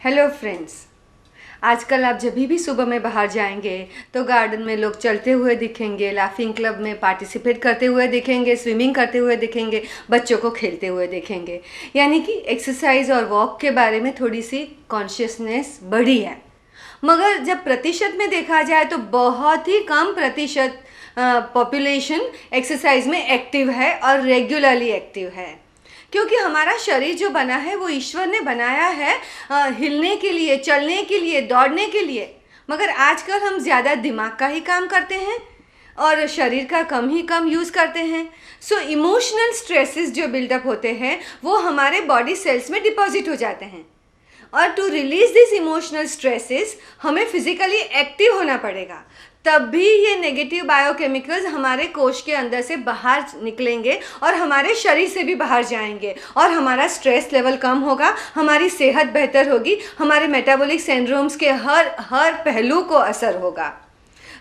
Hello friends. आजकल आप जब भी सुबह में बाहर जाएंगे तो गार्डन में लोग चलते हुए दिखेंगे, लाफिंग क्लब में पार्टिसिपेट करते हुए दिखेंगे, स्विमिंग करते हुए दिखेंगे, बच्चों को खेलते हुए दिखेंगे। यानी कि एक्सरसाइज और वॉक के बारे में थोड़ी सी कॉन्शियसनेस बढ़ी है। मगर जब प्रतिशत में देखा जाए तो बहुत ही कम प्रतिशत पॉपुलेशन एक्सरसाइज में एक्टिव है और रेगुलरली एक्टिव है। क्योंकि हमारा शरीर जो बना है वो ईश्वर ने बनाया है हिलने के लिए, चलने के लिए, दौड़ने के लिए। मगर आजकल हम ज़्यादा दिमाग का ही काम करते हैं और शरीर का कम ही कम यूज़ करते हैं। सो इमोशनल स्ट्रेसेस जो बिल्डअप होते हैं वो हमारे बॉडी सेल्स में डिपॉजिट हो जाते हैं और to release this emotional stresses हमें फिजिकली एक्टिव होना पड़ेगा। तब भी ये नेगेटिव बायोकेमिकल्स हमारे कोश के अंदर से बाहर निकलेंगे और हमारे शरीर से भी बाहर जाएंगे और हमारा स्ट्रेस लेवल कम होगा, हमारी सेहत बेहतर होगी, हमारे मेटाबॉलिक सिंड्रोम्स के हर पहलू को असर होगा।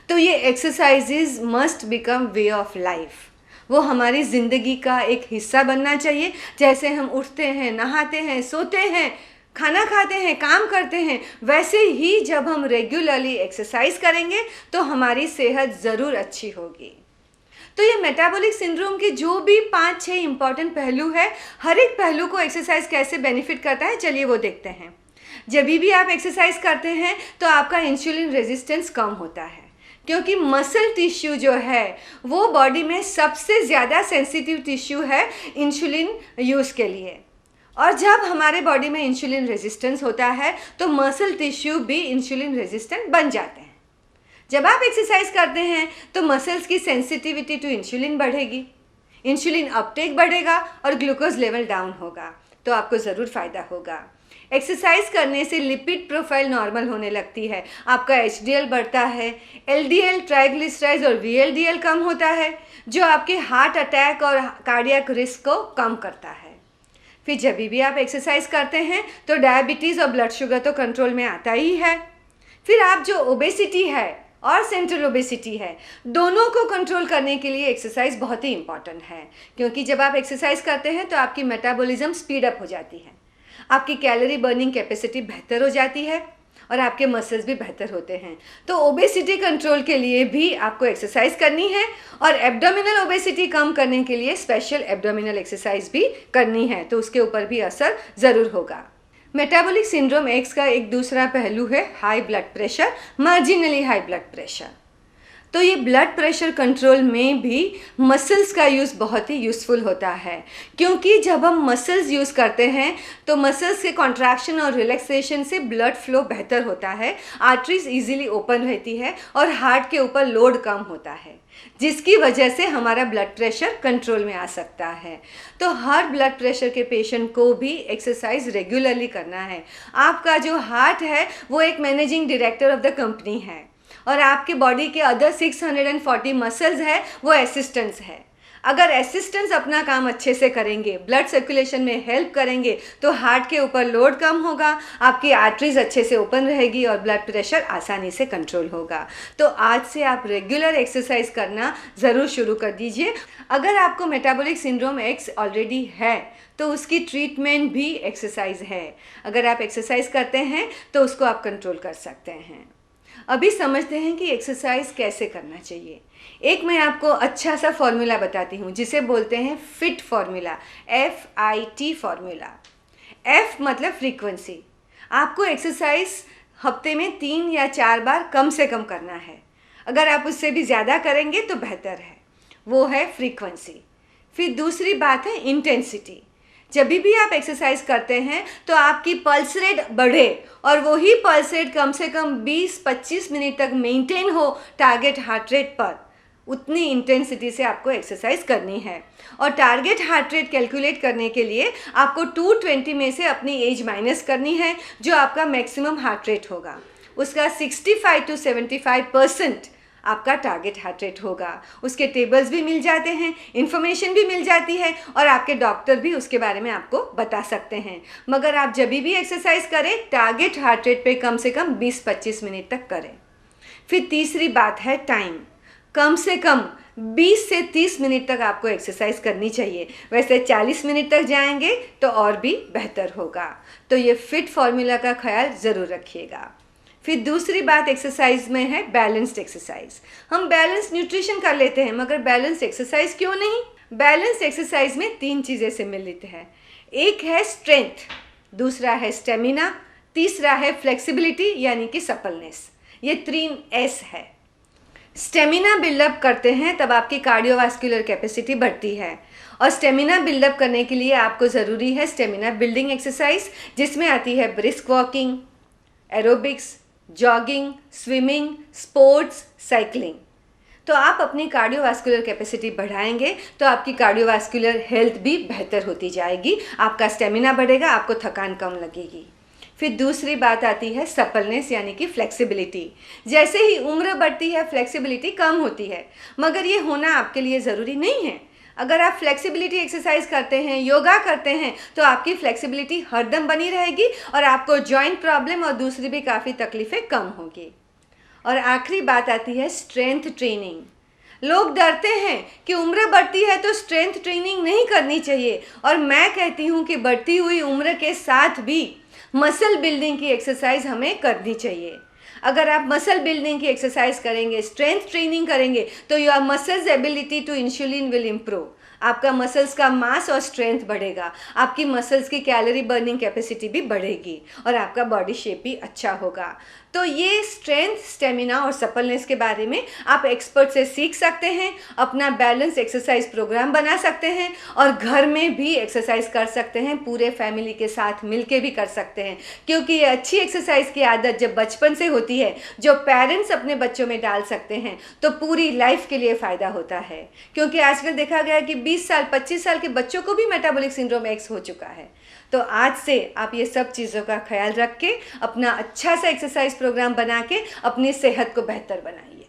तो ये exercises must become way of life. वो हमारी ज़िंदगी का एक हिस्सा बनना चाहिए। जैसे हम उठते हैं, नहाते हैं, सोते हैं, खाना खाते हैं, काम करते हैं, वैसे ही जब हम रेगुलरली एक्सरसाइज करेंगे तो हमारी सेहत ज़रूर अच्छी होगी। तो ये मेटाबॉलिक सिंड्रोम के जो भी 5-6 इम्पॉर्टेंट पहलू है, हर एक पहलू को एक्सरसाइज कैसे बेनिफिट करता है, चलिए वो देखते हैं। जब भी आप एक्सरसाइज करते हैं तो आपका इंसुलिन रेजिस्टेंस कम होता है, क्योंकि मसल टिश्यू जो है वो बॉडी में सबसे ज़्यादा सेंसिटिव टिश्यू है इंसुलिन यूज़ के लिए। और जब हमारे बॉडी में इंसुलिन रेजिस्टेंस होता है तो मसल टिश्यू भी इंसुलिन रेजिस्टेंट बन जाते हैं। जब आप एक्सरसाइज करते हैं तो मसल्स की सेंसिटिविटी टू इंसुलिन बढ़ेगी, इंसुलिन अपटेक बढ़ेगा और ग्लूकोज लेवल डाउन होगा, तो आपको ज़रूर फ़ायदा होगा। एक्सरसाइज करने से लिपिड प्रोफाइल नॉर्मल होने लगती है, आपका एचडीएल बढ़ता है, एलडीएल, ट्राइग्लिसराइड्स और वीएलडीएल कम होता है, जो आपके हार्ट अटैक और कार्डियक रिस्क को कम करता है। फिर जब भी आप एक्सरसाइज करते हैं तो डायबिटीज़ और ब्लड शुगर तो कंट्रोल में आता ही है। फिर आप जो ओबेसिटी है और सेंट्रल ओबेसिटी है, दोनों को कंट्रोल करने के लिए एक्सरसाइज बहुत ही इंपॉर्टेंट है। क्योंकि जब आप एक्सरसाइज करते हैं तो आपकी मेटाबॉलिज्म स्पीड अप हो जाती है, आपकी कैलोरी बर्निंग कैपेसिटी बेहतर हो जाती है और आपके मसल्स भी बेहतर होते हैं। तो ओबेसिटी कंट्रोल के लिए भी आपको एक्सरसाइज करनी है और एब्डोमिनल ओबेसिटी कम करने के लिए स्पेशल एब्डोमिनल एक्सरसाइज भी करनी है, तो उसके ऊपर भी असर ज़रूर होगा। मेटाबॉलिक सिंड्रोम एक्स का एक दूसरा पहलू है high blood pressure, marginally high blood pressure. तो ये ब्लड प्रेशर कंट्रोल में भी मसल्स का यूज़ बहुत ही यूज़फुल होता है, क्योंकि जब हम मसल्स यूज़ करते हैं तो मसल्स के कॉन्ट्रैक्शन और रिलैक्सेशन से ब्लड फ्लो बेहतर होता है, आर्टरीज इजीली ओपन रहती है और हार्ट के ऊपर लोड कम होता है, जिसकी वजह से हमारा ब्लड प्रेशर कंट्रोल में आ सकता है। तो हर ब्लड प्रेशर के पेशेंट को भी एक्सरसाइज रेगुलरली करना है। आपका जो हार्ट है वो एक managing director of the company है और आपके बॉडी के अदर 640 मसल्स है वो असिस्टेंट्स है। अगर असिस्टेंट्स अपना काम अच्छे से करेंगे, ब्लड सर्कुलेशन में हेल्प करेंगे, तो हार्ट के ऊपर लोड कम होगा, आपकी आर्टरीज अच्छे से ओपन रहेगी और ब्लड प्रेशर आसानी से कंट्रोल होगा। तो आज से आप रेगुलर एक्सरसाइज करना ज़रूर शुरू कर दीजिए। अगर आपको मेटाबॉलिक सिंड्रोम एक्स ऑलरेडी है तो उसकी ट्रीटमेंट भी एक्सरसाइज है। अगर आप एक्सरसाइज करते हैं तो उसको आप कंट्रोल कर सकते हैं। अभी समझते हैं कि एक्सरसाइज कैसे करना चाहिए। एक मैं आपको अच्छा सा फॉर्मूला बताती हूँ जिसे बोलते हैं fit formula, FIT formula. F मतलब फ्रीक्वेंसी। आपको एक्सरसाइज हफ्ते में 3 या 4 बार कम से कम करना है। अगर आप उससे भी ज़्यादा करेंगे तो बेहतर है, वो है फ्रीक्वेंसी। फिर दूसरी बात है इंटेंसिटी। जब भी आप एक्सरसाइज करते हैं तो आपकी पल्स रेट बढ़े और वही पल्स रेट कम से कम 20-25 मिनट तक मेंटेन हो टारगेट हार्ट रेट पर, उतनी इंटेंसिटी से आपको एक्सरसाइज करनी है। और टारगेट हार्ट रेट कैलकुलेट करने के लिए आपको 220 में से अपनी एज माइनस करनी है, जो आपका मैक्सिमम हार्ट रेट होगा। उसका 65 to 75% आपका टारगेट हार्ट रेट होगा। उसके टेबल्स भी मिल जाते हैं, इन्फॉर्मेशन भी मिल जाती है और आपके डॉक्टर भी उसके बारे में आपको बता सकते हैं। मगर आप जब भी एक्सरसाइज करें टारगेट हार्ट रेट पे कम से कम 20-25 मिनट तक करें। फिर तीसरी बात है टाइम। कम से कम 20 से 30 मिनट तक आपको एक्सरसाइज करनी चाहिए। वैसे 40 मिनट तक जाएंगे तो और भी बेहतर होगा। तो ये फिट फॉर्मूला का ख्याल ज़रूर रखिएगा। फिर दूसरी बात एक्सरसाइज में है बैलेंस्ड एक्सरसाइज। हम बैलेंस न्यूट्रिशन कर लेते हैं, मगर बैलेंस एक्सरसाइज क्यों नहीं? बैलेंस एक्सरसाइज में 3 चीज़ें सम्मिलित है। एक है स्ट्रेंथ, दूसरा है स्टेमिना, तीसरा है फ्लेक्सिबिलिटी यानी कि सपलनेस। ये 3 S है। स्टेमिना बिल्डअप करते हैं तब आपकी कार्डियोवास्कुलर कैपेसिटी बढ़ती है, और स्टेमिना बिल्डअप करने के लिए आपको ज़रूरी है स्टेमिना बिल्डिंग एक्सरसाइज, जिसमें आती है brisk walking, aerobics, jogging, swimming, sports, cycling. तो आप अपनी कार्डियोवास्कुलर कैपेसिटी बढ़ाएंगे तो आपकी कार्डियोवास्कुलर हेल्थ भी बेहतर होती जाएगी, आपका स्टेमिना बढ़ेगा, आपको थकान कम लगेगी। फिर दूसरी बात आती है सपलनेस यानी कि फ्लेक्सिबिलिटी। जैसे ही उम्र बढ़ती है फ्लेक्सिबिलिटी कम होती है, मगर ये होना आपके लिए ज़रूरी नहीं है। अगर आप फ्लेक्सिबिलिटी एक्सरसाइज करते हैं, योगा करते हैं, तो आपकी फ्लेक्सिबिलिटी हरदम बनी रहेगी और आपको जॉइंट प्रॉब्लम और दूसरी भी काफ़ी तकलीफ़ें कम होगी। और आखिरी बात आती है स्ट्रेंथ ट्रेनिंग। लोग डरते हैं कि उम्र बढ़ती है तो स्ट्रेंथ ट्रेनिंग नहीं करनी चाहिए, और मैं कहती हूँ कि बढ़ती हुई उम्र के साथ भी मसल बिल्डिंग की एक्सरसाइज हमें करनी चाहिए। अगर आप मसल बिल्डिंग की एक्सरसाइज करेंगे, स्ट्रेंथ ट्रेनिंग करेंगे, तो your muscles ability to insulin will improve. आपका मसल्स का मास और स्ट्रेंथ बढ़ेगा, आपकी मसल्स की कैलोरी बर्निंग कैपेसिटी भी बढ़ेगी, और आपका बॉडी शेप भी अच्छा होगा। तो ये स्ट्रेंथ, स्टेमिना और सपलनेस के बारे में आप एक्सपर्ट से सीख सकते हैं, अपना बैलेंस एक्सरसाइज प्रोग्राम बना सकते हैं, और घर में भी एक्सरसाइज कर सकते हैं, पूरे फैमिली के साथ मिलके भी कर सकते हैं। क्योंकि ये अच्छी एक्सरसाइज की आदत जब बचपन से होती है, जो पेरेंट्स अपने बच्चों में डाल सकते हैं, तो पूरी लाइफ के लिए फ़ायदा होता है। क्योंकि आजकल देखा गया कि 20 साल 25 साल के बच्चों को भी मेटाबॉलिक सिंड्रोम X हो चुका है। तो आज से आप ये सब चीज़ों का ख्याल रख के अपना अच्छा सा एक्सरसाइज प्रोग्राम बना के अपनी सेहत को बेहतर बनाइए।